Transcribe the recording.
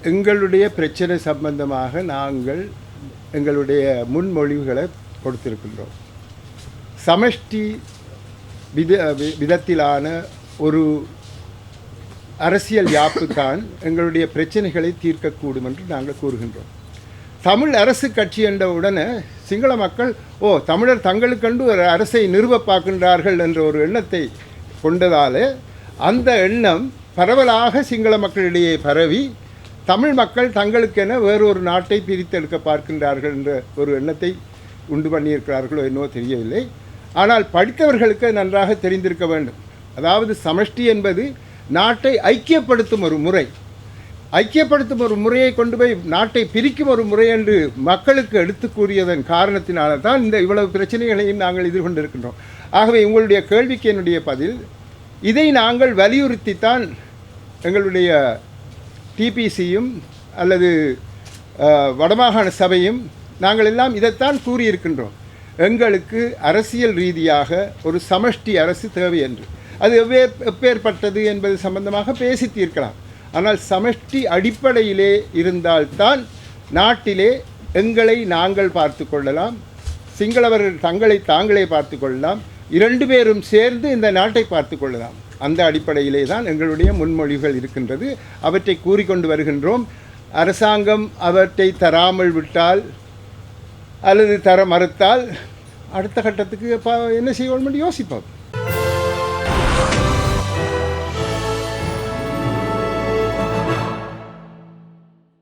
எங்களுடைய பிரச்சனை சம்பந்தமாக நாங்கள் எங்களுடைய முன்மொழிவுகளை கொடுத்திருக்கின்றோம். சமஷ்டி விதத்திலான ஒரு அரசியல் யாப்பு தான் எங்களுடைய பிரச்சனைகளை தீர்க்கக்கூடும் என்று நாங்கள் கூறுகின்றோம். தமிழ் அரசு கட்சி என்ற உடனே சிங்கள மக்கள் தமிழர் தங்களுக்கென்று ஒரு அரசை நிறுவ பார்க்கின்றார்கள் என்ற ஒரு எண்ணத்தை கொண்டதாலே அந்த எண்ணம் பரவலாக சிங்கள மக்களிடையே பரவி தமிழ் மக்கள் தங்களுக்கென வேறொரு நாட்டை பிரித்தெடுக்க பார்க்கின்றார்கள் என்ற ஒரு எண்ணத்தை உண்டு பண்ணியிருக்கிறார்களோ என்னவோ தெரியவில்லை. ஆனால் படித்தவர்களுக்கு நன்றாக தெரிந்திருக்க வேண்டும். அதாவது சமஷ்டி என்பது நாட்டை ஐக்கியப்படுத்தும் ஒரு முறை. ஐக்கியப்படுத்தும் ஒரு முறையை கொண்டு போய் நாட்டை பிரிக்கும் ஒரு முறை என்று மக்களுக்கு எடுத்து கூறியதன் காரணத்தினால தான் இந்த இவ்வளவு பிரச்சனைகளையும் நாங்கள் எதிர்கொண்டிருக்கின்றோம். ஆகவே உங்களுடைய கேள்விக்கு என்னுடைய பதில், இதை நாங்கள் வலியுறுத்தித்தான் எங்களுடைய டிபிசியும் அல்லது வடமாகாண சபையும் நாங்கள் எல்லாம் இதைத்தான் கூறியிருக்கின்றோம். எங்களுக்கு அரசியல் ரீதியாக ஒரு சமஷ்டி அரசு தேவை என்று. அது எப்பேற்பட்டது என்பது சம்பந்தமாக பேசி தீர்க்கலாம். ஆனால் சமஷ்டி அடிப்படையிலே இருந்தால்தான் நாட்டிலே எங்களை நாங்கள் பார்த்து கொள்ளலாம், சிங்களவர்கள் தங்களை தாங்களே பார்த்து கொள்ளலாம், இரண்டு பேரும் சேர்ந்து இந்த நாட்டை பார்த்து கொள்ளலாம். அந்த அடிப்படையிலே தான் எங்களுடைய முன்மொழிவுகள் இருக்கின்றது. அவற்றை கூறிக்கொண்டு வருகின்றோம். அரசாங்கம் அவற்றை தராமல் விட்டால் அல்லது தர மறுத்தால் அடுத்த கட்டத்துக்கு என்ன செய்வோம் என்று யோசிப்போம்.